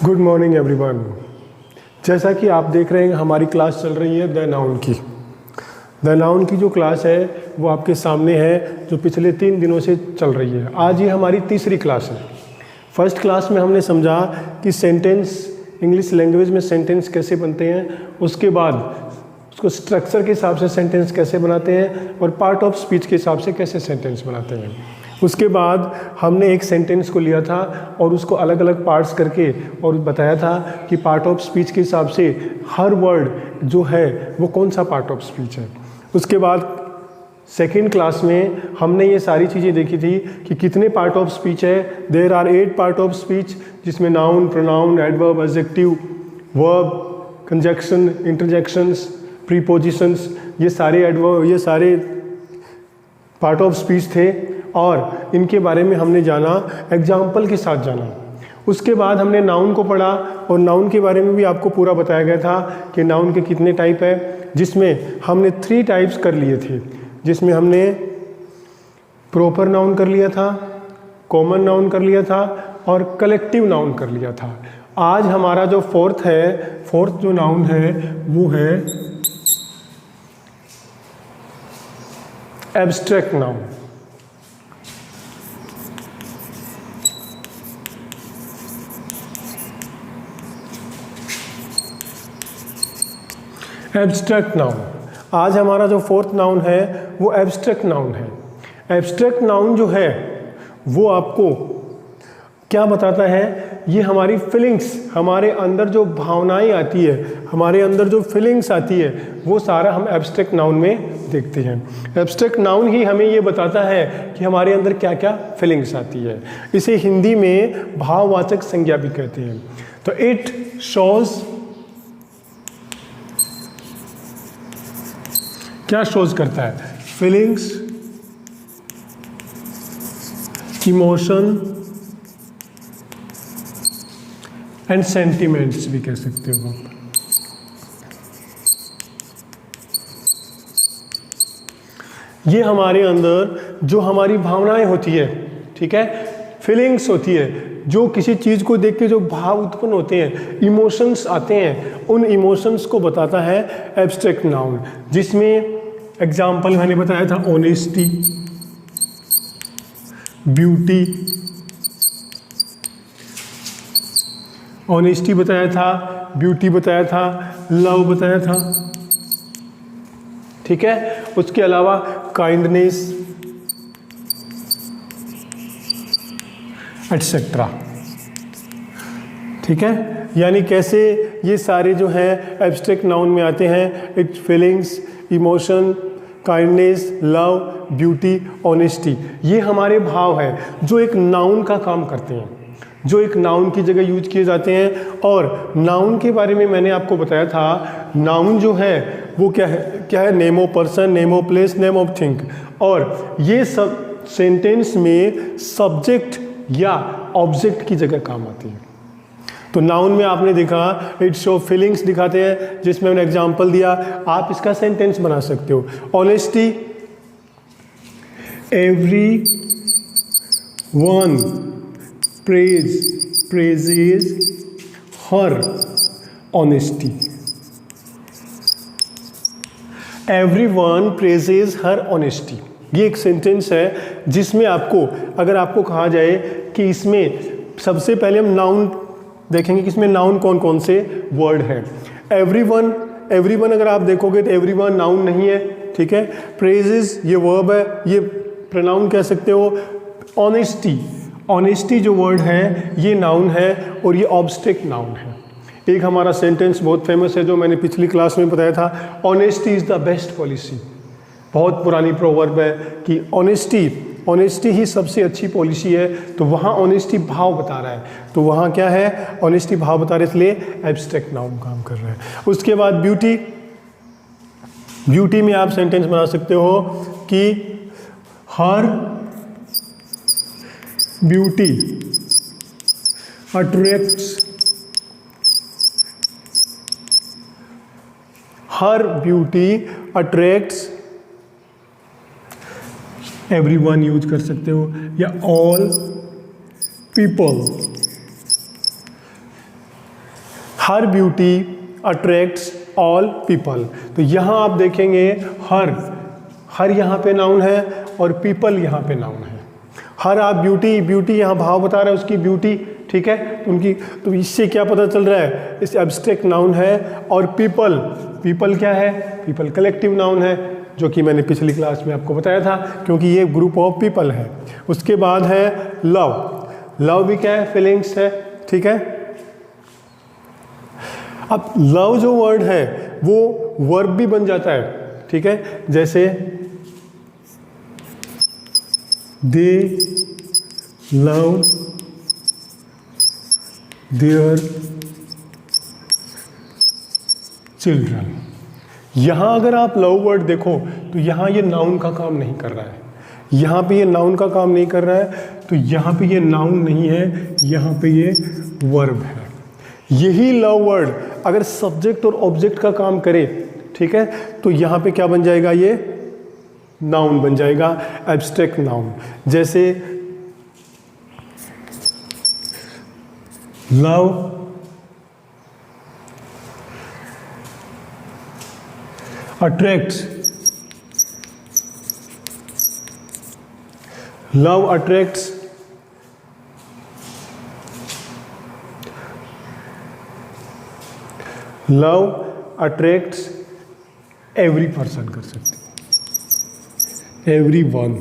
Good morning everyone. जैसा कि आप देख रहे हैं हमारी क्लास चल रही है द नाउन की। द नाउन की जो क्लास है वो आपके सामने है, जो पिछले 3 दिनों से चल रही है। आज ये हमारी तीसरी क्लास है। फर्स्ट क्लास में हमने समझा कि सेंटेंस, इंग्लिश लैंग्वेज में सेंटेंस कैसे बनते हैं, उसके बाद उसको स्ट्रक्चर के हिसाब से सेंटेंस कैसे बनाते हैं और पार्ट ऑफ स्पीच के हिसाब से कैसे सेंटेंस बनाते हैं। उसके बाद हमने एक सेंटेंस को लिया था और उसको अलग अलग पार्ट्स करके और बताया था कि पार्ट ऑफ स्पीच के हिसाब से हर वर्ड जो है वो कौन सा पार्ट ऑफ स्पीच है। उसके बाद सेकेंड क्लास में हमने ये सारी चीज़ें देखी थी कि कितने पार्ट ऑफ स्पीच है। There are 8 part of speech, जिसमें noun, pronoun, adverb, adjective, verb, conjunction, interjections, prepositions, ये सारे पार्ट ऑफ स्पीच थे और इनके बारे में हमने जाना, एग्जाम्पल के साथ जाना। उसके बाद हमने नाउन को पढ़ा और नाउन के बारे में भी आपको पूरा बताया गया था कि नाउन के कितने टाइप है, जिसमें हमने 3 टाइप्स कर लिए थे। जिसमें हमने प्रॉपर नाउन कर लिया था, कॉमन नाउन कर लिया था और कलेक्टिव नाउन कर लिया था। आज हमारा जो फोर्थ जो नाउन है वो है एब्स्ट्रैक्ट नाउन। एब्स्ट्रैक्ट नाउन, आज हमारा जो फोर्थ नाउन है वो एब्स्ट्रैक्ट नाउन है। एब्स्ट्रैक्ट नाउन जो है वो आपको क्या बताता है, ये हमारी फीलिंग्स, हमारे अंदर जो भावनाएं आती है, हमारे अंदर जो फीलिंग्स आती है, वो सारा हम एब्स्ट्रैक्ट नाउन में देखते हैं। एब्स्ट्रैक्ट नाउन ही हमें ये बताता है कि हमारे अंदर क्या क्या फीलिंग्स आती है। इसे हिंदी में भाववाचक संज्ञा भी कहते हैं। तो इट शोज, क्या शोज करता है, फीलिंग्स, इमोशन एंड सेंटिमेंट्स भी कह सकते हो आप। ये हमारे अंदर जो हमारी भावनाएं होती है, ठीक है, फीलिंग्स होती है, जो किसी चीज़ को देख के जो भाव उत्पन्न होते हैं, इमोशंस आते हैं, उन इमोशंस को बताता है एब्स्ट्रैक्ट नाउन। जिसमें एग्जाम्पल मैंने बताया था ऑनेस्टी, ब्यूटी, ऑनेस्टी बताया था, ब्यूटी बताया था, लव बताया था, ठीक है। उसके अलावा काइंडनेस एटसेट्रा, ठीक है। यानी कैसे ये सारे जो है एब्स्ट्रैक्ट नाउन में आते हैं। It feelings, emotion, kindness, love, beauty, honesty, ये हमारे भाव है जो एक नाउन का काम करते हैं, जो एक नाउन की जगह यूज किए जाते हैं। और नाउन के बारे में मैंने आपको बताया था, नाउन जो है वो क्या है, name of person, name of place, name of thing. और ये सब सेंटेंस में सब्जेक्ट या ऑब्जेक्ट की जगह काम आती है। तो नाउन में आपने देखा इट शो फीलिंग्स दिखाते हैं, जिसमें मैंने एग्जांपल दिया, आप इसका सेंटेंस बना सकते हो। Honesty, every one praises her honesty. Everyone praises her honesty. ये एक सेंटेंस है जिसमें आपको, अगर आपको कहा जाए कि इसमें सबसे पहले हम नाउन देखेंगे कि इसमें नाउन कौन कौन से वर्ड है। एवरीवन अगर आप देखोगे तो एवरीवन नाउन नहीं है, ठीक है। प्रेजेस ये वर्ब है, ये प्रोनाउन कह सकते हो। ऑनेस्टी जो वर्ड है ये नाउन है और ये ऑब्स्ट्रैक्ट नाउन है। एक हमारा सेंटेंस बहुत फेमस है जो मैंने पिछली क्लास में बताया था, honesty is the best policy. बहुत पुरानी प्रोवर्ब है कि ऑनेस्टी ही सबसे अच्छी पॉलिसी है। तो वहाँ ऑनेस्टी भाव बता रहा है, तो वहाँ क्या है, ऑनेस्टी भाव बता रहे, इसलिए एब्स्ट्रैक्ट नाउन काम कर रहा है। उसके बाद ब्यूटी में आप सेंटेंस बना सकते हो कि हर ब्यूटी अट्रैक्ट्स, हर ब्यूटी अट्रैक्ट्स एवरीवन यूज कर सकते हो, या ऑल पीपल हर ब्यूटी अट्रैक्ट्स ऑल पीपल। तो यहाँ आप देखेंगे हर यहाँ पे नाउन है और पीपल यहाँ पे नाउन है। हर आप ब्यूटी यहाँ भाव बता रहा है उसकी ब्यूटी, ठीक है, उनकी। तो इससे क्या पता चल रहा है, इस एब्स्ट्रैक्ट नाउन है। और पीपल क्या है, पीपल कलेक्टिव नाउन है, जो कि मैंने पिछली क्लास में आपको बताया था, क्योंकि ये ग्रुप ऑफ पीपल है। उसके बाद है लव भी क्या है, फीलिंग्स है, ठीक है। अब लव जो वर्ड है वो वर्ब भी बन जाता है, ठीक है। जैसे दे लव देयर चिल्ड्रन। यहां अगर आप लव वर्ड देखो तो यहां ये नाउन का काम नहीं कर रहा है, यहां पे ये नाउन का काम नहीं कर रहा है, तो यहां पे ये नाउन नहीं है, यहां पे ये वर्ब है। यही लव वर्ड अगर सब्जेक्ट और ऑब्जेक्ट का काम करे, ठीक है, तो यहां पे क्या बन जाएगा, ये नाउन बन जाएगा, एब्स्ट्रैक्ट नाउन। जैसे love attracts, love attracts every person कर सकते हैं, एवरी वन,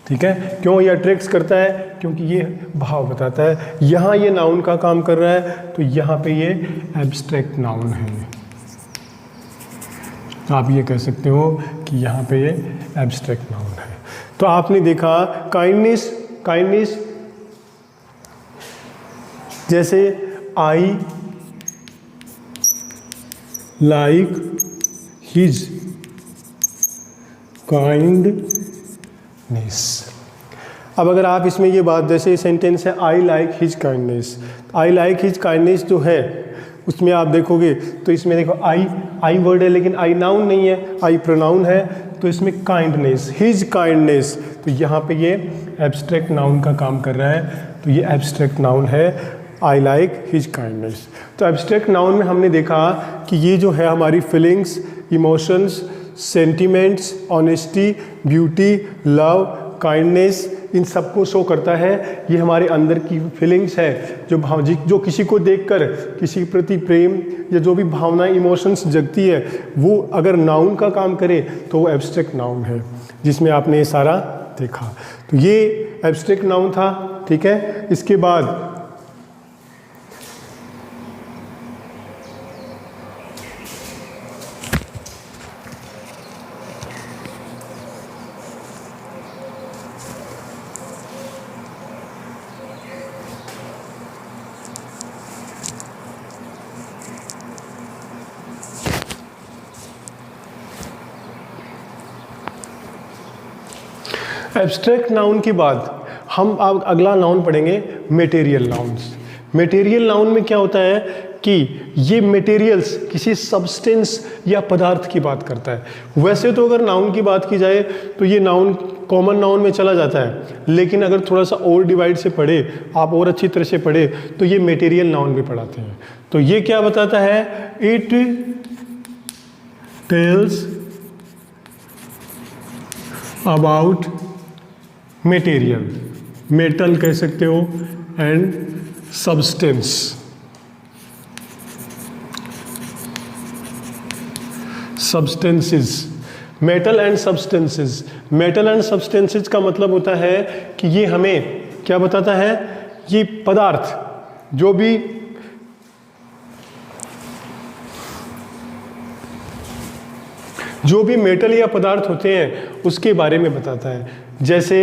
ठीक है। क्यों ये अट्रैक्ट्स करता है, क्योंकि ये भाव बताता है। यहाँ ये नाउन का काम कर रहा है, तो यहाँ पे ये एब्स्ट्रैक्ट नाउन है। आप ये कह सकते हो कि यहाँ पे ये एब्स्ट्रैक्ट नाउन है। तो आपने देखा काइंडनेस जैसे आई लाइक हिज काइंडनेस। अब अगर आप इसमें ये बात, जैसे सेंटेंस है I like his kindness, I like his kindness जो है उसमें आप देखोगे तो इसमें देखो आई वर्ड है, लेकिन आई नाउन नहीं है, आई प्रोनाउन है, तो इसमें काइंडनेस, हिज काइंडनेस, तो यहाँ पे ये एब्स्ट्रैक्ट नाउन का काम कर रहा है, तो ये एब्स्ट्रैक्ट नाउन है, आई लाइक हिज काइंडनेस। तो एब्स्ट्रैक्ट नाउन में हमने देखा कि ये जो है हमारी feelings, emotions, sentiments, honesty, beauty, love, kindness, इन सबको शो करता है। ये हमारे अंदर की फीलिंग्स है, जो किसी को देखकर किसी के प्रति प्रेम या जो भी भावनाएं, इमोशंस जगती है, वो अगर नाउन का काम करे तो वो एब्स्ट्रैक्ट नाउन है, जिसमें आपने ये सारा देखा। तो ये एब्स्ट्रैक्ट नाउन था, ठीक है। इसके बाद एब्स्ट्रैक्ट नाउन के बाद हम अब अगला नाउन पढ़ेंगे मटेरियल नाउन्स। मटेरियल नाउन में क्या होता है कि ये मटेरियल्स किसी सब्सटेंस या पदार्थ की बात करता है। वैसे तो अगर नाउन की बात की जाए तो ये नाउन कॉमन नाउन में चला जाता है, लेकिन अगर थोड़ा सा और डिवाइड से पढ़े आप, और अच्छी तरह से पढ़े, तो ये मटेरियल नाउन भी पढ़ाते हैं। तो ये क्या बताता है, it tells about material, metal कह सकते हो, and substance. Substances, metal and substances. Metal and substances का मतलब होता है कि ये हमें क्या बताता है, ये पदार्थ जो भी मेटल या पदार्थ होते हैं उसके बारे में बताता है। जैसे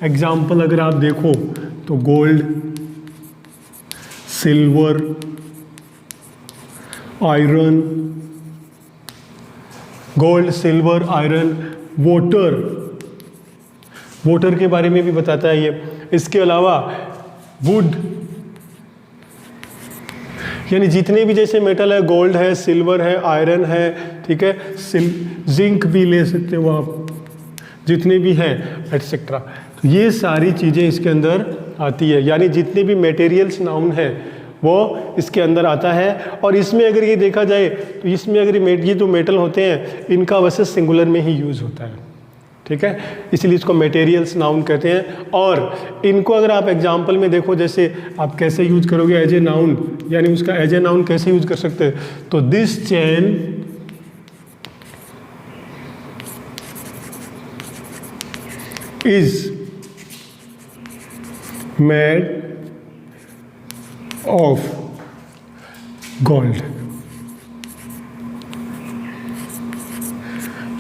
एग्जाम्पल अगर आप देखो तो gold, silver, iron, gold, silver, iron, water के बारे में भी बताता है ये। इसके अलावा वुड, यानी जितने भी जैसे मेटल है, गोल्ड है, सिल्वर है, आयरन है, ठीक है, जिंक भी ले सकते हो आप, जितने भी हैं एटसेट्रा। तो ये सारी चीज़ें इसके अंदर आती है, यानी जितने भी मटेरियल्स नाउन है वो इसके अंदर आता है। और इसमें अगर ये देखा जाए तो इसमें अगर ये जो मेटल होते हैं इनका वैसे सिंगुलर में ही यूज़ होता है, ठीक है, इसलिए इसको मटेरियल्स नाउन कहते हैं। और इनको अगर आप एग्जाम्पल में देखो, जैसे आप कैसे यूज करोगे एज ए नाउन, यानी उसका एज ए नाउन कैसे यूज कर सकते हैं, तो this chain is made of gold.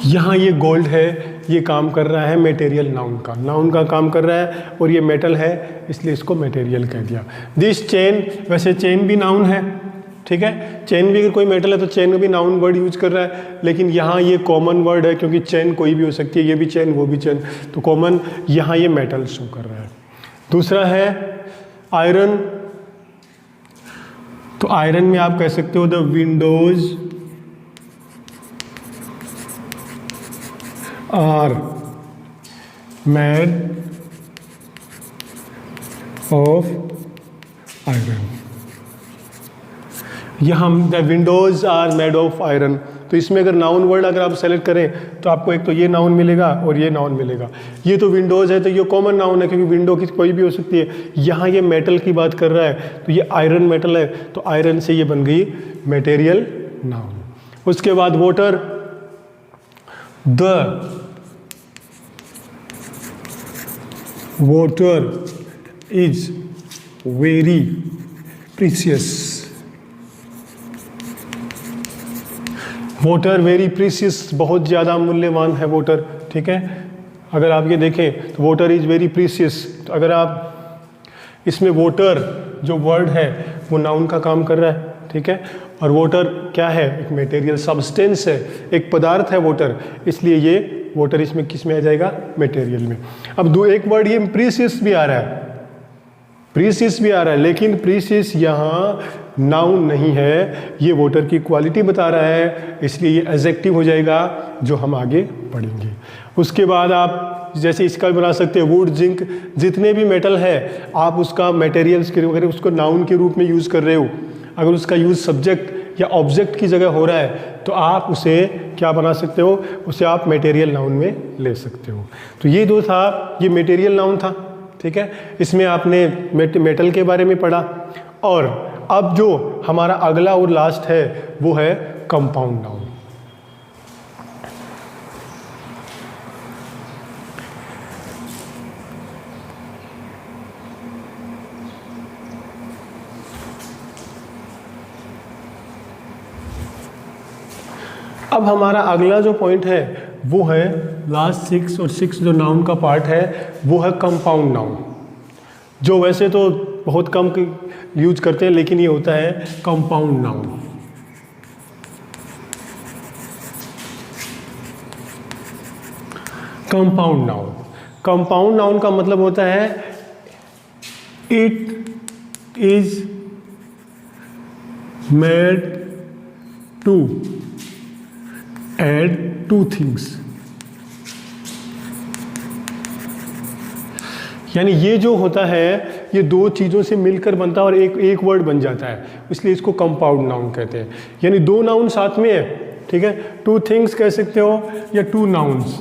यहाँ ये गोल्ड है, ये काम कर रहा है मटेरियल नाउन का काम कर रहा है, और ये मेटल है इसलिए इसको मटेरियल कह दिया। दिस चेन, वैसे चेन भी नाउन है, ठीक है, चेन भी अगर कोई मेटल है तो चेन में भी नाउन वर्ड यूज कर रहा है, लेकिन यहाँ ये कॉमन वर्ड है क्योंकि चेन कोई भी हो सकती है, ये भी चेन वो भी चेन, तो कॉमन यहाँ ये मेटल शो कर रहा है। दूसरा है आयरन, तो आयरन में आप कह सकते हो the windows are made of iron. यहाँ the windows are made of iron, तो इसमें अगर नाउन वर्ड अगर आप सेलेक्ट करें तो आपको एक तो ये नाउन मिलेगा और ये नाउन मिलेगा। ये तो विंडोज है तो ये कॉमन नाउन है क्योंकि विंडो की कोई भी हो सकती है। यहाँ ये मेटल की बात कर रहा है तो ये आयरन मेटल है, तो आयरन से ये बन गई मटेरियल नाउन। उसके बाद water, the water is very precious. Water very precious, बहुत ज़्यादा मूल्यवान है वाटर, ठीक है। अगर आप ये देखें तो वाटर इज़ वेरी प्रीशियस, तो अगर आप इसमें वाटर जो वर्ड है वो नाउन का काम कर रहा है, ठीक है। और वाटर क्या है, एक मटेरियल सब्सटेंस है, एक पदार्थ है वाटर, इसलिए ये वाटर इसमें किस में आ जाएगा, मटेरियल में। अब एक वर्ड ये प्रीशियस भी आ रहा है, प्रीशियस भी आ रहा है, लेकिन प्रीशियस यहाँ नाउन नहीं है, ये वाटर की क्वालिटी बता रहा है, इसलिए ये एडजेक्टिव हो जाएगा जो हम आगे पढ़ेंगे। उसके बाद आप जैसे इसका भी बना सकते हैं वुड, जिंक, जितने भी मेटल है आप उसका मटेरियल्स के अगर उसको नाउन के रूप में यूज़ कर रहे हो, अगर उसका यूज़ सब्जेक्ट या ऑब्जेक्ट की जगह हो रहा है तो आप उसे क्या बना सकते हो, उसे आप मटेरियल नाउन में ले सकते हो। तो ये जो था ये मटेरियल नाउन था, ठीक है। इसमें आपने मेटल के बारे में पढ़ा। और अब जो हमारा अगला और लास्ट है वो है कंपाउंड नाउन। अब हमारा अगला जो पॉइंट है वो है लास्ट 6 और 6 जो नाउन का पार्ट है वो है कंपाउंड नाउन, जो वैसे तो बहुत कम यूज करते हैं लेकिन ये होता है compound noun. Compound noun, compound noun का मतलब होता है it is made to add two things, यानी ये जो होता है ये दो चीज़ों से मिलकर बनता है और एक वर्ड बन जाता है, इसलिए इसको कंपाउंड नाउन कहते हैं। यानी दो नाउन साथ में है, ठीक है, टू थिंग्स कह सकते हो या टू नाउन्स,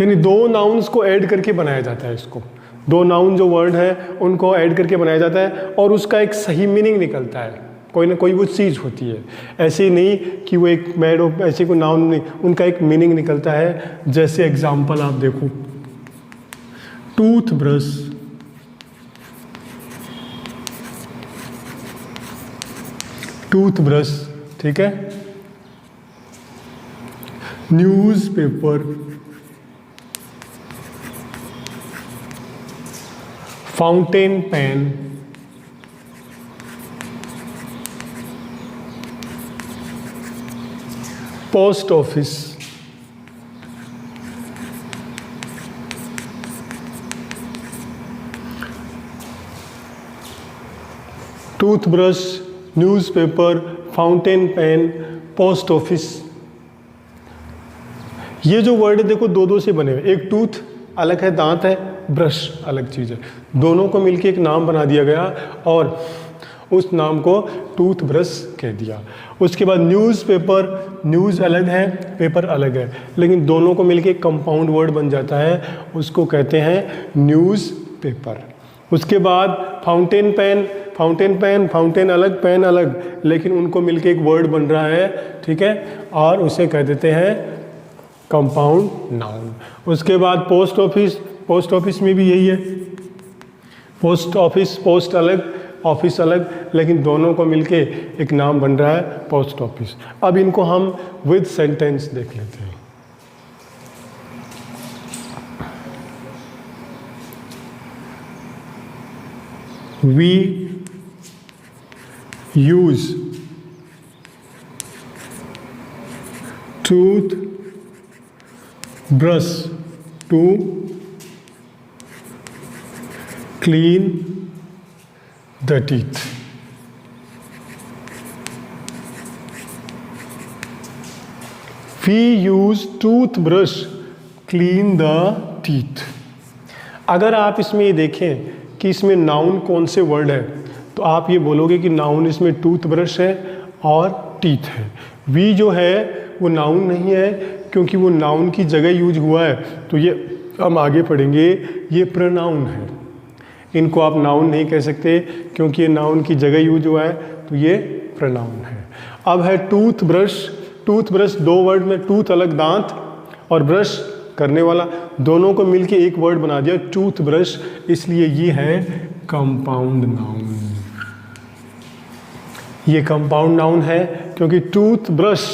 यानी दो नाउन्स को ऐड करके बनाया जाता है। इसको दो नाउन जो वर्ड है उनको ऐड करके बनाया जाता है और उसका एक सही मीनिंग निकलता है, कोई ना कोई वो चीज़ होती है, ऐसे नहीं कि वो एक मेड ऑफ ऐसे कोई नाउन नहीं, उनका एक मीनिंग निकलता है। जैसे एग्जांपल आप देखो, टूथब्रश, टूथब्रश, ठीक है, newspaper, fountain pen, post office, toothbrush, newspaper, fountain pen, post office. ये जो वर्ड है देखो दो दो से बने हुए, एक टूथ अलग है, दांत है, ब्रश अलग चीज़ है। दोनों को मिलके एक नाम बना दिया गया और उस नाम को टूथब्रश कह दिया। उसके बाद न्यूज़पेपर, न्यूज़ अलग है, पेपर अलग है, लेकिन दोनों को मिलके एक कंपाउंड वर्ड बन जाता है, उसको कहते हैं न्यूज़पेपर। उसके बाद fountain pen, fountain pen, fountain अलग, पेन अलग, लेकिन उनको मिलके एक वर्ड बन रहा है, ठीक है, और उसे कह देते हैं कंपाउंड नाउन। उसके बाद पोस्ट ऑफिस, पोस्ट ऑफिस में भी यही है, पोस्ट ऑफिस, पोस्ट अलग, ऑफिस अलग, लेकिन दोनों को मिलके एक नाम बन रहा है पोस्ट ऑफिस। अब इनको हम विद सेंटेंस देख लेते हैं। We use toothbrush to clean the teeth. We use toothbrush clean the teeth. अगर आप इसमें ये देखें कि इसमें नाउन कौन से वर्ड है, तो आप ये बोलोगे कि नाउन इसमें टूथब्रश है और टीथ है। वी जो है वो नाउन नहीं है, क्योंकि वो नाउन की जगह यूज हुआ है, तो ये हम आगे पढ़ेंगे ये प्रोनाउन है। इनको आप नाउन नहीं कह सकते क्योंकि ये नाउन की जगह यूज हुआ है, तो ये प्रोनाउन है। अब है टूथब्रश। टूथब्रश दो वर्ड में, टूथ अलग दांत और ब्रश करने वाला, दोनों को मिलके एक वर्ड बना दिया टूथब्रश, इसलिए ये है कंपाउंड नाउन। ये कंपाउंड नाउन है क्योंकि टूथब्रश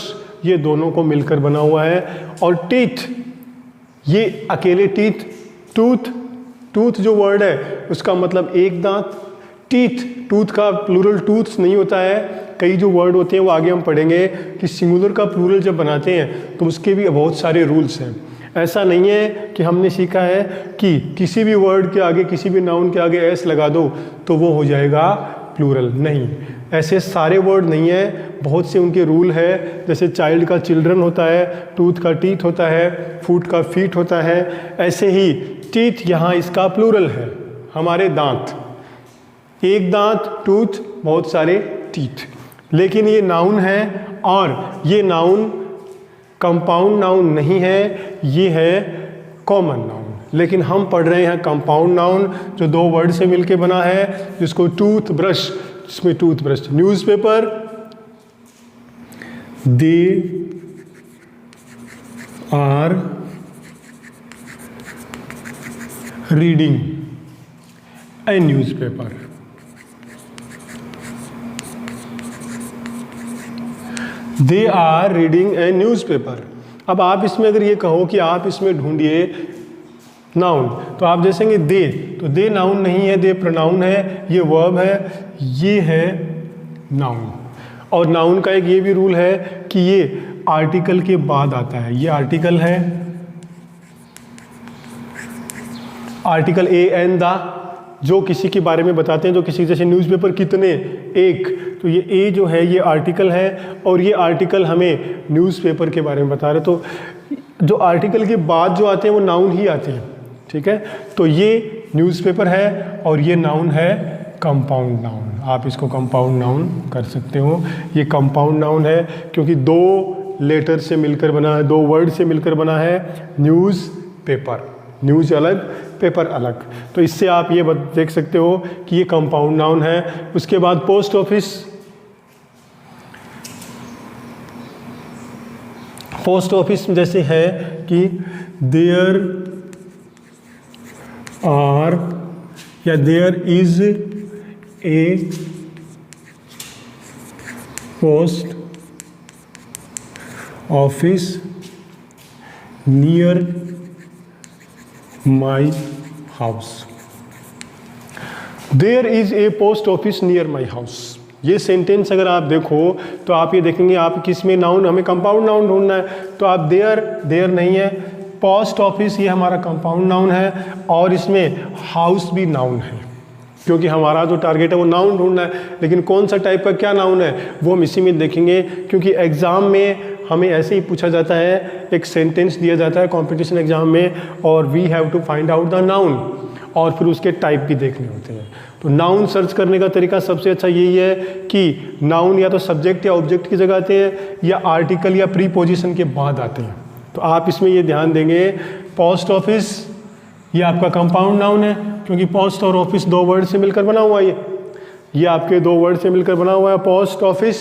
ये दोनों को मिलकर बना हुआ है, और टीथ ये अकेले टीथ, टूथ, टूथ जो वर्ड है उसका मतलब एक दांत, टीथ, टूथ का प्लूरल टूथ्स नहीं होता है। कई जो वर्ड होते हैं वो आगे हम पढ़ेंगे कि सिंगुलर का प्लूरल जब बनाते हैं तो उसके भी बहुत सारे रूल्स हैं। ऐसा नहीं है कि हमने सीखा है कि किसी भी वर्ड के आगे, किसी भी नाउन के आगे एस लगा दो तो वो हो जाएगा प्लूरल, नहीं, ऐसे सारे वर्ड नहीं है, बहुत से उनके रूल है। जैसे चाइल्ड का चिल्ड्रन होता है, टूथ का टीथ होता है, फूट का फीट होता है, ऐसे ही टीथ यहाँ इसका प्लूरल है, हमारे दांत, एक दांत टूथ, बहुत सारे टीथ, लेकिन ये नाउन है और ये नाउन कंपाउंड नाउन नहीं है, ये है कॉमन नाउन। लेकिन हम पढ़ रहे हैं कंपाउंड नाउन जो दो वर्ड से मिलके बना है, जिसको टूथ ब्रश, जिसमें toothbrush, newspaper, they are reading a newspaper. They are reading a newspaper. अब आप इसमें अगर ये कहो कि आप इसमें ढूंढिए नाउन, तो आप जैसेंगे दे, तो दे नाउन नहीं है, दे प्रोनाउन है, ये वर्ब है, ये है नाउन। और नाउन का एक ये भी रूल है कि ये आर्टिकल के बाद आता है, ये आर्टिकल है, आर्टिकल ए एन द, जो किसी के बारे में बताते हैं, जो किसी, जैसे न्यूज़पेपर कितने, एक, तो ये ए जो है ये आर्टिकल है, और ये आर्टिकल हमें न्यूज़पेपर के बारे में बता रहे। तो जो आर्टिकल के बाद जो आते हैं वो नाउन ही आते हैं, ठीक है। तो ये न्यूज़पेपर है और ये नाउन है कंपाउंड नाउन। आप इसको कंपाउंड नाउन कर सकते हो। ये कंपाउंड नाउन है क्योंकि दो लेटर से मिलकर बना है, दो वर्ड से मिलकर बना है न्यूज़पेपर, न्यूज़ अलग, पेपर अलग। तो इससे आप ये देख सकते हो कि ये कंपाउंड नाउन है। उसके बाद पोस्ट ऑफिस, पोस्ट ऑफिस जैसे है कि देयर आर या there is a post office near my house. There is a post office near my house. ये सेंटेंस अगर आप देखो तो आप ये देखेंगे, आप किस में नाउन, हमें कंपाउंड नाउन ढूंढना है, तो आप देयर, देयर नहीं है, पोस्ट ऑफिस ये हमारा कंपाउंड नाउन है, और इसमें हाउस भी नाउन है, क्योंकि हमारा जो टारगेट है वो नाउन ढूंढना है। लेकिन कौन सा टाइप का क्या नाउन है वो हम इसी में देखेंगे, क्योंकि एग्ज़ाम में हमें ऐसे ही पूछा जाता है, एक सेंटेंस दिया जाता है कंपटीशन एग्जाम में और we have to find out the noun और फिर उसके टाइप भी देखने होते हैं। तो नाउन सर्च करने का तरीका सबसे अच्छा यही है कि नाउन या तो सब्जेक्ट या ऑब्जेक्ट की जगह आते हैं या आर्टिकल या प्रीपोजिशन के बाद आते हैं। तो आप इसमें ये ध्यान देंगे, पोस्ट ऑफिस ये आपका कंपाउंड नाउन है क्योंकि पोस्ट और ऑफिस दो वर्ड से मिलकर बना हुआ है, ये आपके दो वर्ड से मिलकर बना हुआ है पोस्ट ऑफिस,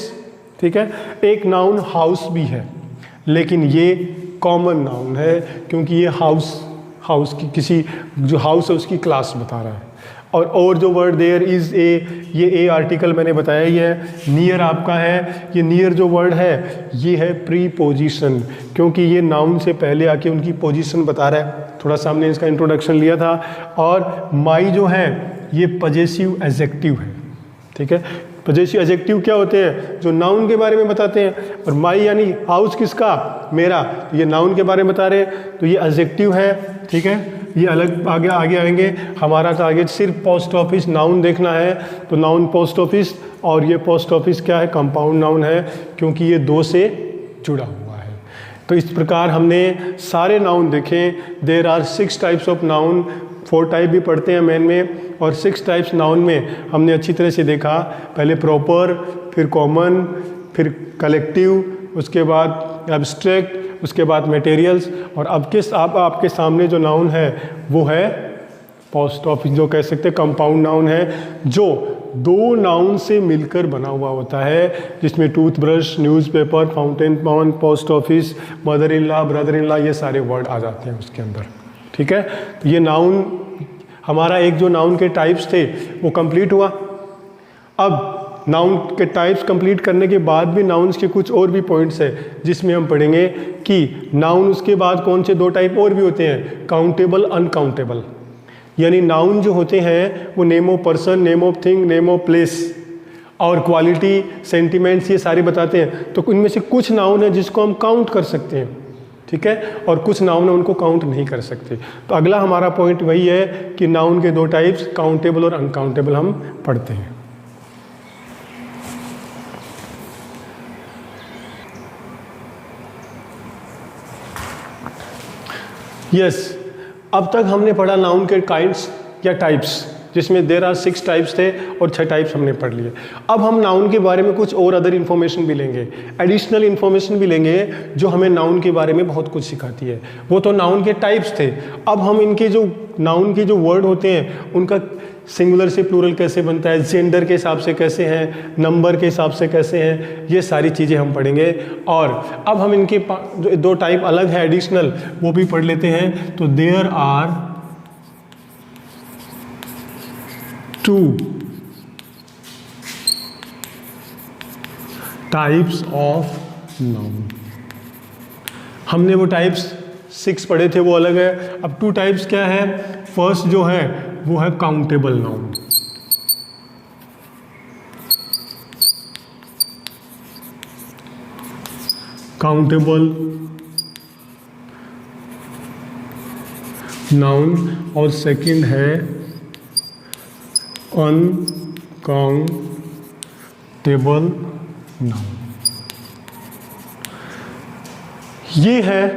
ठीक है। एक नाउन हाउस भी है लेकिन ये कॉमन नाउन है क्योंकि ये हाउस की किसी जो हाउस है उसकी क्लास बता रहा है। और जो वर्ड देयर इज़ ए, ये ए आर्टिकल मैंने बताया ही है। नियर आपका है, ये नियर जो वर्ड है ये है प्रीपोजिशन क्योंकि ये नाउन से पहले आके उनकी पोजीशन बता रहा है। थोड़ा सा हमने इसका इंट्रोडक्शन लिया था। और माई जो है ये पजेसिव एडजेक्टिव है, ठीक है। पजेसिव एडजेक्टिव क्या होते हैं? जो नाउन के बारे में बताते हैं। और माई यानी हाउस किसका? मेरा, तो ये नाउन के बारे में बता रहे हैं तो ये एडजेक्टिव है, ठीक है। ये अलग आगे आएंगे। हमारा टारगेट सिर्फ पोस्ट ऑफिस नाउन देखना है, तो नाउन पोस्ट ऑफिस, और ये पोस्ट ऑफिस क्या है? कंपाउंड नाउन है क्योंकि ये दो से जुड़ा हुआ है। तो इस प्रकार हमने सारे नाउन देखे। There are 6 types of noun, 4 type भी पढ़ते हैं मेन में, और 6 टाइप्स नाउन में हमने अच्छी तरह से देखा। पहले प्रॉपर, फिर कॉमन, फिर कलेक्टिव, उसके बाद एब्स्ट्रैक्ट, उसके बाद मटेरियल्स, और अब आपके सामने जो नाउन है वो है पोस्ट ऑफिस, जो कह सकते हैं कंपाउंड नाउन है, जो 2 नाउन से मिलकर बना हुआ होता है, जिसमें toothbrush, newspaper, fountain pen, post office, mother in law, brother in law, ये सारे वर्ड आ जाते हैं उसके अंदर, ठीक है। तो ये नाउन हमारा एक जो नाउन के टाइप्स थे वो कंप्लीट हुआ। अब नाउन के टाइप्स कंप्लीट करने के बाद भी नाउन्स के कुछ और भी पॉइंट्स है जिसमें हम पढ़ेंगे कि नाउन उसके बाद कौन से 2 टाइप और भी होते हैं, काउंटेबल, अनकाउंटेबल। यानी नाउन जो होते हैं वो name of person, name of thing, name of place और क्वालिटी, सेंटिमेंट्स, ये सारे बताते हैं। तो इनमें से कुछ नाउन है जिसको हम काउंट कर सकते हैं, ठीक है, और कुछ नाउन है उनको काउंट नहीं कर सकते। तो अगला हमारा पॉइंट वही है कि नाउन के 2 टाइप्स, काउंटेबल और अनकाउंटेबल, हम पढ़ते हैं। यस, अब तक हमने पढ़ा नाउन के काइंड्स या टाइप्स, जिसमें देयर आर 6 टाइप्स थे और 6 टाइप्स हमने पढ़ लिए। अब हम नाउन के बारे में कुछ और अदर इन्फॉर्मेशन भी लेंगे, एडिशनल इन्फॉर्मेशन भी लेंगे जो हमें नाउन के बारे में बहुत कुछ सिखाती है। वो तो नाउन के टाइप्स थे। अब हम इनके जो नाउन के जो वर्ड होते हैं उनका सिंगुलर से प्लूरल कैसे बनता है, जेंडर के हिसाब से कैसे हैं, नंबर के हिसाब से कैसे हैं, ये सारी चीज़ें हम पढ़ेंगे। और अब हम इनके जो 2 टाइप अलग है एडिशनल, वो भी पढ़ लेते हैं। तो there are 2 types of noun. हमने वो टाइप्स 6 पढ़े थे, वो अलग है। अब 2 टाइप्स क्या है? फर्स्ट जो है वो है काउंटेबल नाउन। काउंटेबल नाउन, और सेकंड है अनकाउंटेबल नाउन। ये है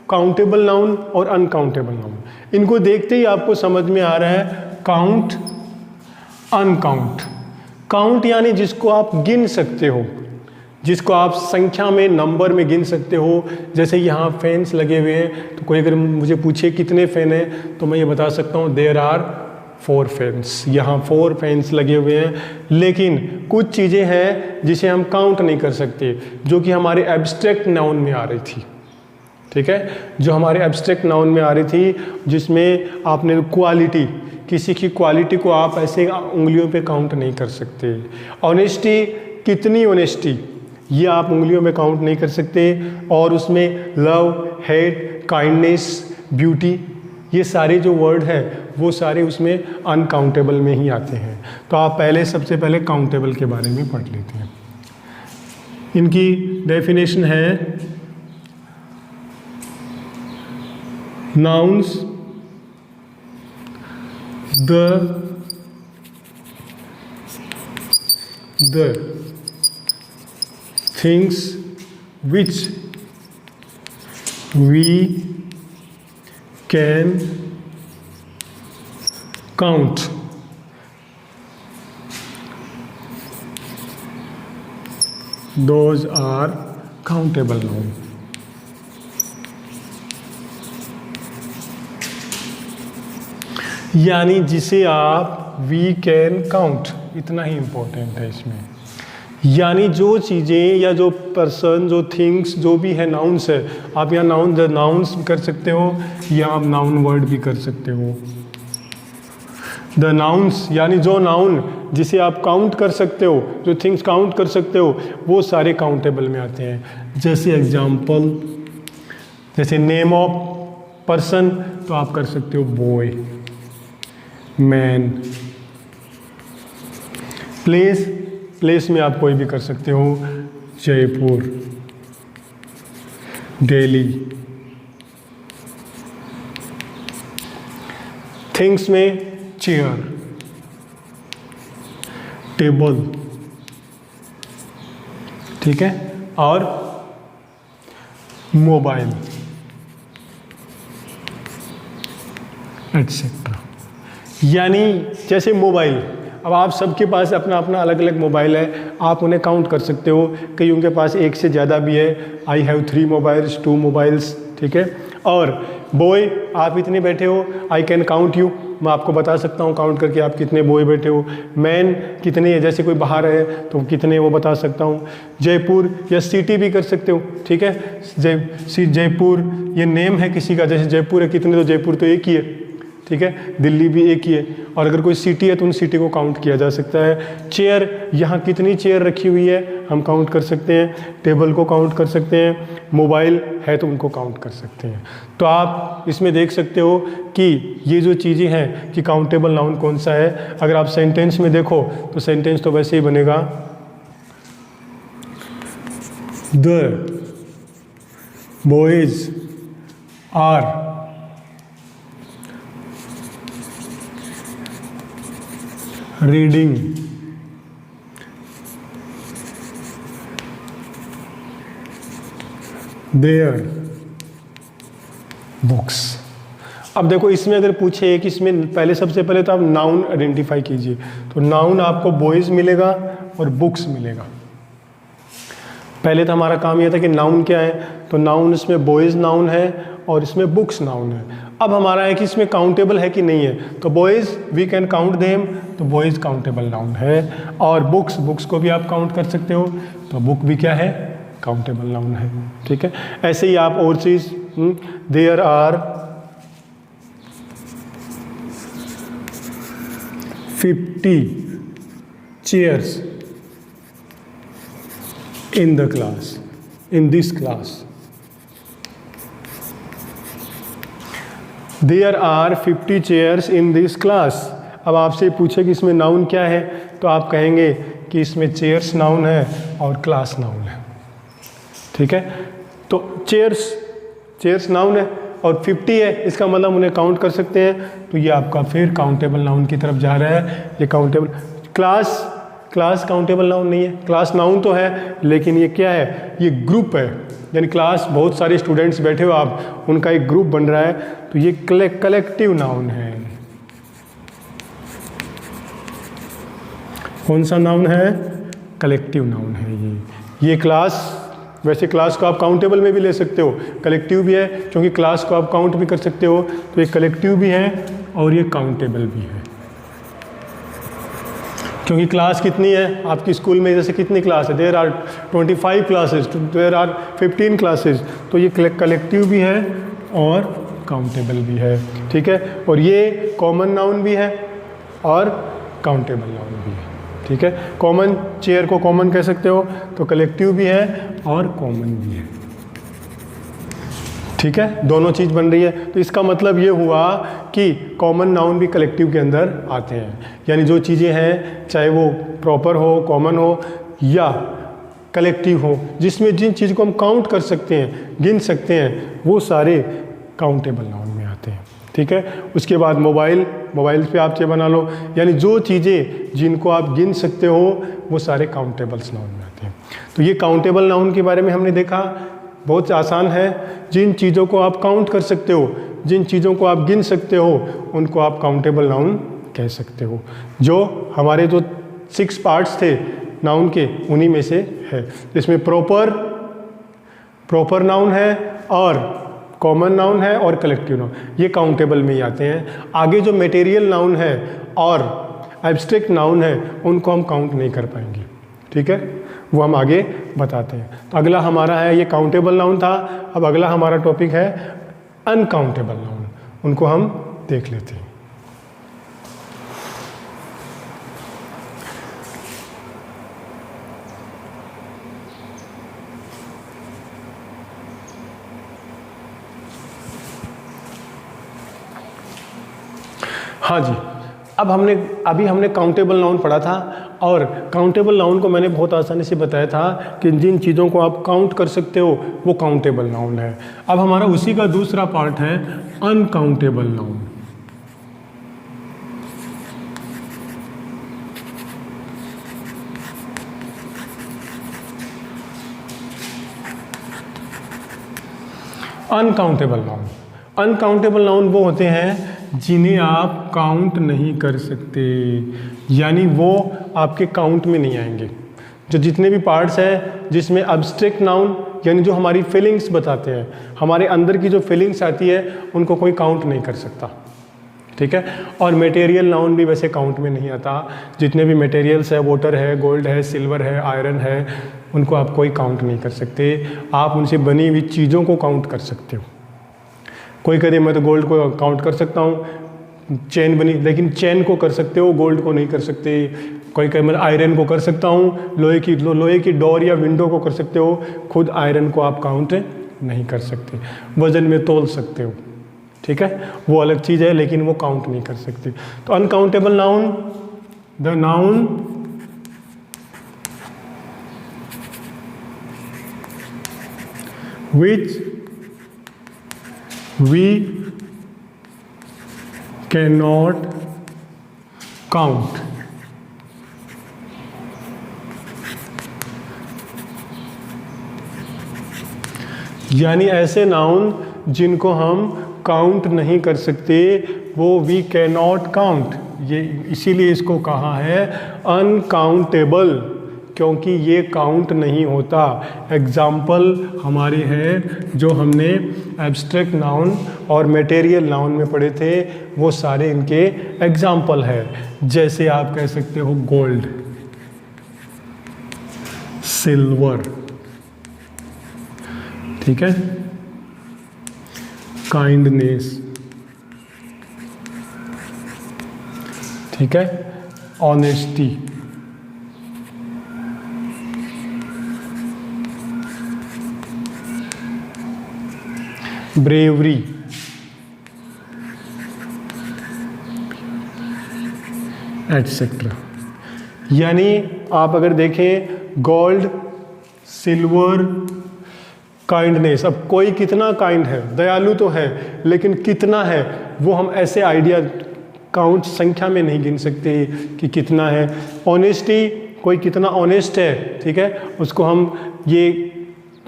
काउंटेबल नाउन और अनकाउंटेबल नाउन। इनको देखते ही आपको समझ में आ रहा है काउंट, अनकाउंट। काउंट यानी जिसको आप गिन सकते हो, जिसको आप संख्या में, नंबर में गिन सकते हो। जैसे यहाँ फैंस लगे हुए हैं, तो कोई अगर मुझे पूछे कितने फैन हैं तो मैं ये बता सकता हूँ देयर आर 4 फैंस। यहाँ 4 फैंस लगे हुए हैं। लेकिन कुछ चीज़ें हैं जिसे हम काउंट नहीं कर सकते, जो कि हमारे एब्स्ट्रैक्ट नाउन में आ रही थी, ठीक है, जो हमारे एब्स्ट्रैक्ट नाउन में आ रही थी, जिसमें आपने क्वालिटी, किसी की क्वालिटी को आप ऐसे उंगलियों पे काउंट नहीं कर सकते। ऑनेस्टी, कितनी ऑनेस्टी, ये आप उंगलियों में काउंट नहीं कर सकते। और उसमें लव, हेट, काइंडनेस, ब्यूटी, ये सारे जो वर्ड हैं वो सारे उसमें अनकाउंटेबल में ही आते हैं। तो आप सबसे पहले काउंटेबल के बारे में पढ़ लेते हैं। इनकी डेफिनेशन है nouns the things which we can count, those are countable noun. यानी जिसे आप वी कैन काउंट, इतना ही इंपॉर्टेंट है इसमें। यानी जो चीज़ें या जो पर्सन, जो थिंग्स, जो भी है नाउन्स है, आप यहाँ नाउन्स कर सकते हो या आप नाउन वर्ड भी कर सकते हो। द नाउन्स यानी जो नाउन जिसे आप काउंट कर सकते हो, जो थिंग्स काउंट कर सकते हो, वो सारे काउंटेबल में आते हैं। जैसे एग्जाम्पल, जैसे नेम ऑफ पर्सन तो आप कर सकते हो बॉय, मैन। प्लेस, प्लेस में आप कोई भी कर सकते हो, जयपुर, दिल्ली। थिंग्स में चेयर, टेबल, ठीक है, और मोबाइल एटसेट्रा। यानी जैसे मोबाइल, अब आप सबके पास अपना अपना अलग अलग मोबाइल है, आप उन्हें काउंट कर सकते हो। कईयों के पास एक से ज़्यादा भी है, आई हैव 3 मोबाइल्स, 2 मोबाइल्स, ठीक है। और बॉय, आप इतने बैठे हो, आई कैन काउंट यू, मैं आपको बता सकता हूँ काउंट करके आप कितने बॉय बैठे हो। मैन कितने है, जैसे कोई बाहर है तो कितने वो बता सकता हूँ। जयपुर या सिटी भी कर सकते हो, ठीक है। जयपुर ये नेम है किसी का, जैसे जयपुर है, कितने, तो जयपुर तो एक ही है, ठीक है। दिल्ली भी एक ही है। और अगर कोई सिटी है तो उन सिटी को काउंट किया जा सकता है। चेयर, यहाँ कितनी चेयर रखी हुई है हम काउंट कर सकते हैं। टेबल को काउंट कर सकते हैं। मोबाइल है तो उनको काउंट कर सकते हैं। तो आप इसमें देख सकते हो कि ये जो चीज़ें हैं कि काउंटेबल नाउन कौन सा है। अगर आप सेंटेंस में देखो तो सेंटेंस तो वैसे ही बनेगा, the boys are reading their books. अब देखो इसमें अगर पूछे कि इसमें पहले, सबसे पहले तो आप नाउन आइडेंटिफाई कीजिए। तो नाउन आपको बॉयज मिलेगा और बुक्स मिलेगा। पहले तो हमारा काम यह था कि नाउन क्या है, तो नाउन इसमें बॉयज नाउन है और इसमें बुक्स नाउन है। अब हमारा है कि इसमें काउंटेबल है कि नहीं है, तो boys we can count them, तो बॉयज़ काउंटेबल नाउन है। और बुक्स, बुक्स को भी आप काउंट कर सकते हो, तो बुक भी क्या है, काउंटेबल नाउन है, ठीक है। ऐसे ही आप और चीज़, there are 50 chairs in the class, in this class. There are 50 chairs in this class. अब आपसे पूछे कि इसमें नाउन क्या है, तो आप कहेंगे कि इसमें चेयर्स नाउन है और क्लास नाउन है, ठीक है। तो चेयर्स नाउन है और 50 है, इसका मतलब उन्हें काउंट कर सकते हैं, तो ये आपका फिर काउंटेबल नाउन की तरफ जा रहा है। ये काउंटेबल, क्लास काउंटेबल नाउन नहीं है। क्लास नाउन तो है लेकिन ये क्या है, ये ग्रुप है। यानी क्लास, बहुत सारे स्टूडेंट्स बैठे हो आप, उनका एक ग्रुप बन रहा है, तो ये कलेक्टिव नाउन है। कौन सा नाउन है, कलेक्टिव नाउन है ये क्लास। वैसे क्लास को आप काउंटेबल में भी ले सकते हो, कलेक्टिव भी है, क्योंकि क्लास को आप काउंट भी कर सकते हो, तो ये कलेक्टिव भी है और ये काउंटेबल भी है। क्योंकि क्लास कितनी है आपकी स्कूल में, जैसे कितनी क्लास है, there are 25 classes, there are 15 classes, तो ये कलेक्टिव भी है और काउंटेबल भी है, ठीक है। और ये कॉमन नाउन भी है और काउंटेबल नाउन भी है, ठीक है। कॉमन, चेयर को कॉमन कह सकते हो, तो कलेक्टिव भी है और कॉमन भी है, ठीक है। दोनों चीज़ बन रही है, तो इसका मतलब ये हुआ कि कॉमन नाउन भी कलेक्टिव के अंदर आते हैं। यानी जो चीज़ें हैं, चाहे वो प्रॉपर हो, कॉमन हो या कलेक्टिव हो, जिसमें जिन चीज़ को हम काउंट कर सकते हैं, गिन सकते हैं, वो सारे काउंटेबल नाउन में आते हैं, ठीक है। उसके बाद मोबाइल पे आप चेयर बना लो, यानी जो चीज़ें जिनको आप गिन सकते हो वो सारे काउंटेबल्स नाउन में आते हैं। तो ये काउंटेबल नाउन के बारे में हमने देखा। बहुत आसान है। जिन चीज़ों को आप काउंट कर सकते हो, जिन चीज़ों को आप गिन सकते हो, उनको आप काउंटेबल नाउन कह सकते हो। जो हमारे जो 6 पार्ट्स थे नाउन के, उन्हीं में से है। इसमें प्रॉपर नाउन है और कॉमन नाउन है और कलेक्टिव नाउन, ये काउंटेबल में ही आते हैं। आगे जो मटेरियल नाउन है और एब्स्ट्रैक्ट नाउन है, उनको हम काउंट नहीं कर पाएंगे, ठीक है, वो हम आगे बताते हैं। तो अगला हमारा है, ये काउंटेबल नाउन था, अब अगला हमारा टॉपिक है अनकाउंटेबल नाउन, उनको हम देख लेते हैं। हाँ जी, अभी हमने काउंटेबल नाउन पढ़ा था, और काउंटेबल नाउन को मैंने बहुत आसानी से बताया था कि जिन चीज़ों को आप काउंट कर सकते हो वो काउंटेबल नाउन है। अब हमारा उसी का दूसरा पार्ट है अनकाउंटेबल नाउन। अनकाउंटेबल नाउन वो होते हैं जिन्हें आप काउंट नहीं कर सकते, यानी वो आपके काउंट में नहीं आएंगे। जो जितने भी पार्ट्स हैं जिसमें एब्स्ट्रैक्ट नाउन, यानी जो हमारी फीलिंग्स बताते हैं, हमारे अंदर की जो फीलिंग्स आती है, उनको कोई काउंट नहीं कर सकता, ठीक है। और मटेरियल नाउन भी वैसे काउंट में नहीं आता। जितने भी मटेरियल्स है, वाटर है, गोल्ड है, सिल्वर है, आयरन है, उनको आप कोई काउंट नहीं कर सकते। आप उनसे बनी हुई चीज़ों को काउंट कर सकते हो। कोई कहते मैं तो गोल्ड को काउंट कर सकता हूँ, चेन बनी, लेकिन चेन को कर सकते हो, गोल्ड को नहीं कर सकते। कोई कहे मैं आयरन को कर सकता हूँ, लोहे की डोर या विंडो को कर सकते हो, खुद आयरन को आप काउंट नहीं कर सकते। वजन में तोल सकते हो, ठीक है, वो अलग चीज़ है, लेकिन वो काउंट नहीं कर सकते। तो uncountable noun, the noun which we cannot count, यानी ऐसे नाउन जिनको हम काउंट नहीं कर सकते, वो वी कैन नॉट काउंट। ये इसीलिए इसको कहा है अनकाउंटेबल, क्योंकि ये काउंट नहीं होता। एग्जाम्पल हमारे हैं जो हमने एब्स्ट्रैक्ट नाउन और मटेरियल नाउन में पढ़े थे, वो सारे इनके एग्जाम्पल है। जैसे आप कह सकते हो गोल्ड, सिल्वर, ठीक है, काइंडनेस, ठीक है, ऑनेस्टी, ब्रेवरी, एटसेट्रा। यानी आप अगर देखें गोल्ड, सिल्वर, काइंडनेस, अब कोई कितना काइंड है, दयालु तो है, लेकिन कितना है वो हम ऐसे आइडिया काउंट संख्या में नहीं गिन सकते कि कितना है। ऑनेस्टी, कोई कितना ऑनेस्ट है, ठीक है, उसको हम ये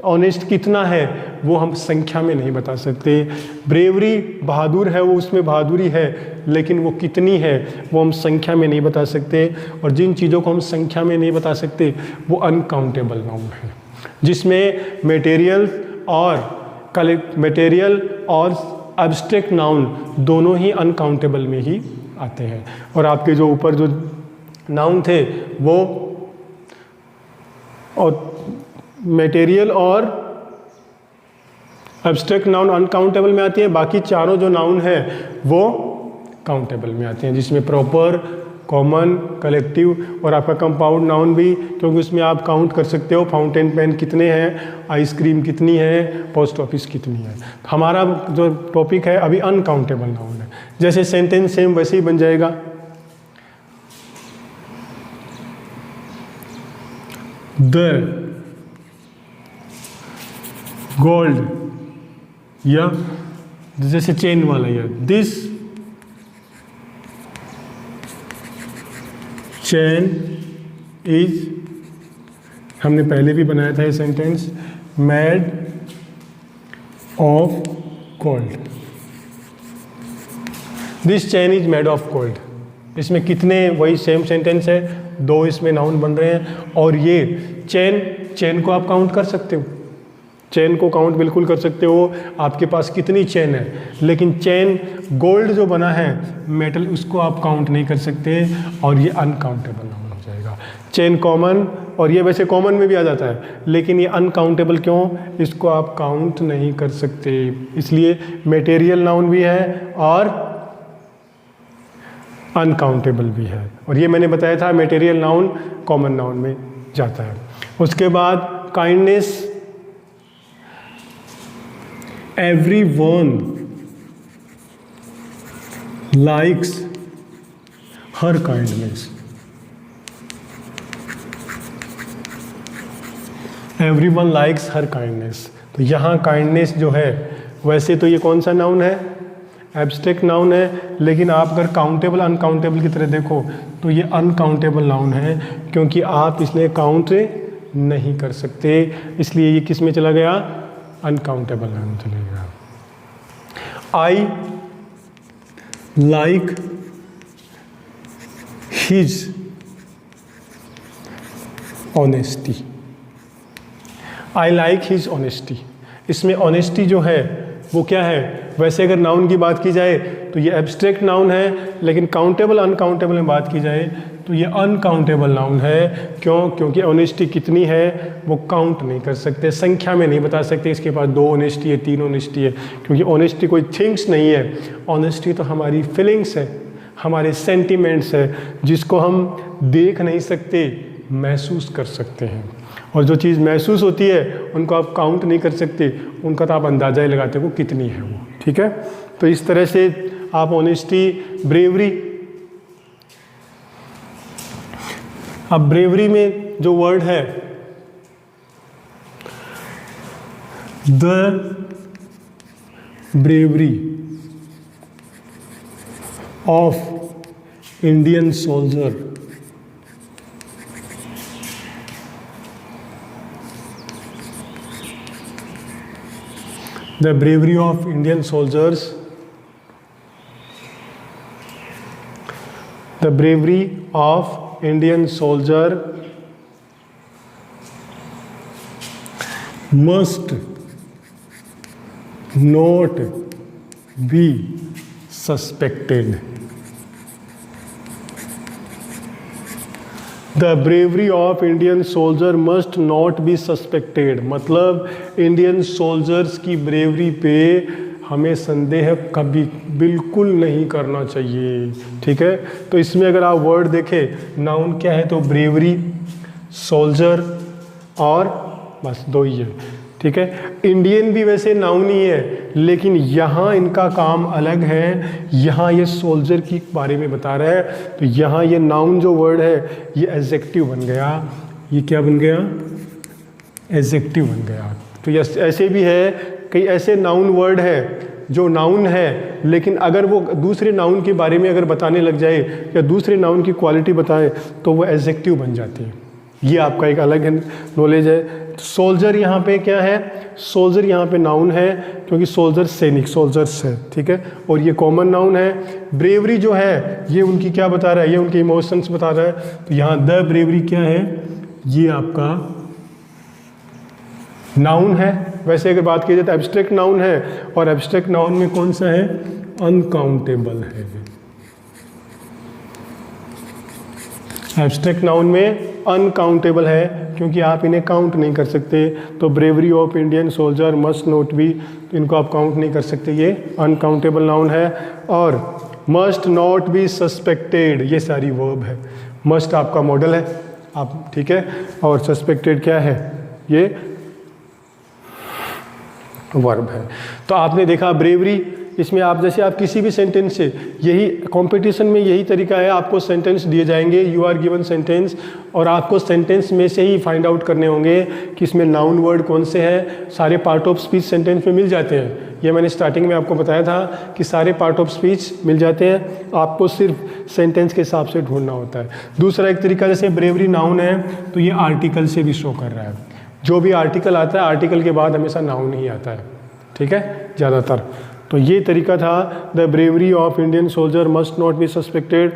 ऑनेस्ट कितना है वो हम संख्या में नहीं बता सकते। ब्रेवरी, बहादुर है वो, उसमें बहादुरी है, लेकिन वो कितनी है वो हम संख्या में नहीं बता सकते। और जिन चीज़ों को हम संख्या में नहीं बता सकते वो अनकाउंटेबल नाउन है, जिसमें मटेरियल और एब्स्ट्रैक्ट नाउन दोनों ही अनकाउंटेबल में ही आते हैं। और आपके जो ऊपर जो नाउन थे वो और मटेरियल और एब्स्ट्रैक्ट नाउन अनकाउंटेबल में आती है, बाकी चारों जो नाउन है वो काउंटेबल में आते हैं, जिसमें प्रॉपर, कॉमन, कलेक्टिव और आपका कंपाउंड नाउन भी, क्योंकि उसमें आप काउंट कर सकते हो फाउंटेन पेन कितने हैं, आइसक्रीम कितनी है, पोस्ट ऑफिस कितनी है। हमारा जो टॉपिक है अभी अनकाउंटेबल नाउन है। जैसे सेंटेंस सेम वैसे ही बन जाएगा, द गोल्ड, या जैसे चेन वाला, या दिस चेन इज, हमने पहले भी बनाया था ये sentence, made of gold. This chain is made of gold. इसमें कितने, वही सेम सेंटेंस है, 2 इसमें नाउन बन रहे हैं। और ये चेन को आप काउंट कर सकते हो, चेन को काउंट बिल्कुल कर सकते हो, आपके पास कितनी चेन है। लेकिन चेन गोल्ड जो बना है मेटल, उसको आप काउंट नहीं कर सकते, और ये अनकाउंटेबल नाउन हो जाएगा। चेन कॉमन, और ये वैसे कॉमन में भी आ जाता है, लेकिन ये अनकाउंटेबल क्यों, इसको आप काउंट नहीं कर सकते, इसलिए मटेरियल नाउन भी है और अनकाउंटेबल भी है। और ये मैंने बताया था मटेरियल नाउन कॉमन नाउन में जाता है। उसके बाद kindness, everyone likes her kindness। everyone likes her kindness। तो यहाँ काइंडनेस जो है, वैसे तो ये कौन सा नाउन है, एब्स्ट्रैक्ट नाउन है, लेकिन आप अगर काउंटेबल अनकाउंटेबल की तरह देखो तो ये अनकाउंटेबल नाउन है, क्योंकि आप इसमें काउंट नहीं कर सकते, इसलिए ये किस में चला गया, अनकाउंटेबल नाउन चलेगा। आई लाइक हिज ऑनेस्टी। आई लाइक हिज ऑनेस्टी। इसमें ऑनेस्टी जो है वो क्या है, वैसे अगर नाउन की बात की जाए तो ये एब्स्ट्रैक्ट नाउन है, लेकिन काउंटेबल अनकाउंटेबल में बात की जाए तो ये अनकाउंटेबल नाउन है। क्यों, क्योंकि ऑनेस्टी कितनी है वो काउंट नहीं कर सकते, संख्या में नहीं बता सकते इसके पास 2 ऑनेस्टी है, 3 ऑनेस्टी है, क्योंकि ऑनेस्टी कोई थिंग्स नहीं है। ऑनेस्टी तो हमारी फीलिंग्स है, हमारे सेंटिमेंट्स है, जिसको हम देख नहीं सकते, महसूस कर सकते हैं। और जो चीज़ महसूस होती है उनको आप काउंट नहीं कर सकते, उनका तो आप अंदाज़ा ही लगाते हो कितनी है वो। ठीक है, तो इस तरह से आप ऑनेस्टी, ब्रेवरी। अब ब्रेवरी में जो वर्ड है the bravery of Indian soldier, the bravery of Indian soldiers, the bravery of Indian soldier must not be suspected। The bravery of Indian soldier must not be suspected। मतलब Indian soldiers की bravery पे हमें संदेह कभी बिल्कुल नहीं करना चाहिए। ठीक है, तो इसमें अगर आप वर्ड देखें, नाउन क्या है तो ब्रेवरी, सोल्जर और बस 2 ही है। ठीक है, इंडियन भी वैसे नाउन ही है, लेकिन यहाँ इनका काम अलग है, यहाँ ये सोल्जर की बारे में बता रहा है, तो यहाँ ये नाउन जो वर्ड है ये एडजेक्टिव बन गया। ये क्या बन गया, एडजेक्टिव बन गया। तो ये ऐसे भी है, कई ऐसे नाउन वर्ड है जो नाउन है, लेकिन अगर वो दूसरे नाउन के बारे में अगर बताने लग जाए या दूसरे नाउन की क्वालिटी बताए तो वो एडजेक्टिव बन जाती है। ये आपका एक अलग नॉलेज है। सोल्जर यहाँ पे क्या है, सोल्जर यहाँ पे नाउन है, क्योंकि सोल्जर सैनिक, सोल्जर्स है। ठीक है, और ये कॉमन नाउन है। ब्रेवरी जो है ये उनकी क्या बता रहा है, ये उनके इमोशंस बता रहा है। तो यहाँ द ब्रेवरी क्या है, ये आपका नाउन है। वैसे अगर बात की जाए तो एब्स्ट्रैक्ट नाउन है, और एब्स्ट्रैक्ट नाउन में कौन सा है, अनकाउंटेबल है। एब्स्ट्रैक्ट नाउन में अनकाउंटेबल है, क्योंकि आप इन्हें काउंट नहीं कर सकते। तो bravery of Indian soldier must not be, तो इनको आप काउंट नहीं कर सकते, ये अनकाउंटेबल नाउन है। और मस्ट नॉट बी सस्पेक्टेड, ये सारी वर्ब है। मस्ट आपका मॉडल है, आप ठीक है, और सस्पेक्टेड क्या है, ये वर्ब है। तो आपने देखा ब्रेवरी, इसमें आप जैसे आप किसी भी सेंटेंस से, यही कंपटीशन में यही तरीका है, आपको सेंटेंस दिए जाएंगे, यू आर गिवन सेंटेंस, और आपको सेंटेंस में से ही फाइंड आउट करने होंगे कि इसमें नाउन वर्ड कौन से हैं। सारे पार्ट ऑफ स्पीच सेंटेंस में मिल जाते हैं, ये मैंने स्टार्टिंग में आपको बताया था कि सारे पार्ट ऑफ स्पीच मिल जाते हैं, आपको सिर्फ सेंटेंस के हिसाब से ढूंढना होता है। दूसरा एक तरीका, जैसे ब्रेवरी नाउन है तो ये आर्टिकल से भी शो कर रहा है। जो भी आर्टिकल आता है, आर्टिकल के बाद हमेशा नाउन ही आता है। ठीक है, ज़्यादातर। तो ये तरीका था, the bravery of Indian soldier must not be suspected.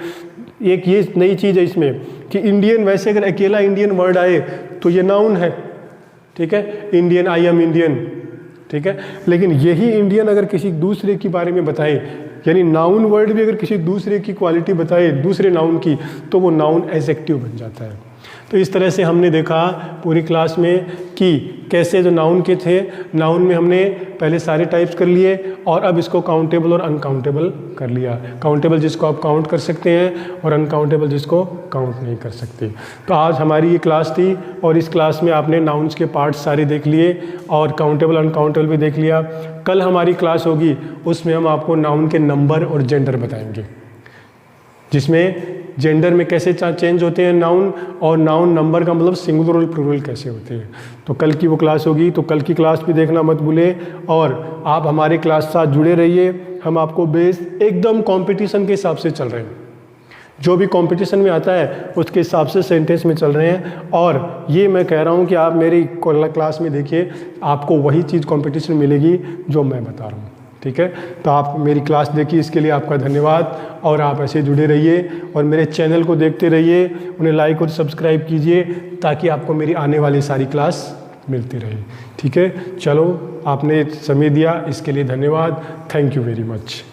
एक ये नई चीज़ है इसमें कि इंडियन, वैसे अगर अकेला इंडियन वर्ड आए तो ये नाउन है, ठीक है, इंडियन, आई एम इंडियन, ठीक है। लेकिन यही इंडियन अगर किसी दूसरे के बारे में बताए, यानी नाउन वर्ड भी अगर किसी दूसरे की क्वालिटी बताए दूसरे नाउन की, तो वो नाउन एडजेक्टिव बन जाता है। तो इस तरह से हमने देखा पूरी क्लास में कि कैसे जो नाउन के थे, नाउन में हमने पहले सारे टाइप्स कर लिए और अब इसको काउंटेबल और अनकाउंटेबल कर लिया। काउंटेबल जिसको आप काउंट कर सकते हैं और अनकाउंटेबल जिसको काउंट नहीं कर सकते। तो आज हमारी ये क्लास थी और इस क्लास में आपने नाउन्स के पार्ट्स सारे देख लिए और काउंटेबल अनकाउंटेबल भी देख लिया। कल हमारी क्लास होगी, उसमें हम आपको नाउन के नंबर और जेंडर बताएंगे, जिसमें जेंडर में कैसे चेंज होते हैं नाउन, और नाउन नंबर का मतलब सिंगुलर और प्लूरल कैसे होते हैं। तो कल की वो क्लास होगी, तो कल की क्लास भी देखना मत भूले। और आप हमारे क्लास के साथ जुड़े रहिए। हम आपको बेस एकदम कंपटीशन के हिसाब से चल रहे हैं, जो भी कंपटीशन में आता है उसके हिसाब से सेंटेंस में चल रहे हैं। और ये मैं कह रहा हूँ कि आप मेरी क्लास में देखिए, आपको वही चीज़ कंपटीशन मिलेगी जो मैं बता रहा हूँ, ठीक है। तो आप मेरी क्लास देखिए, इसके लिए आपका धन्यवाद। और आप ऐसे जुड़े रहिए और मेरे चैनल को देखते रहिए, उन्हें लाइक और सब्सक्राइब कीजिए ताकि आपको मेरी आने वाली सारी क्लास मिलती रहे, ठीक है। चलो, आपने समय दिया इसके लिए धन्यवाद। Thank you very much.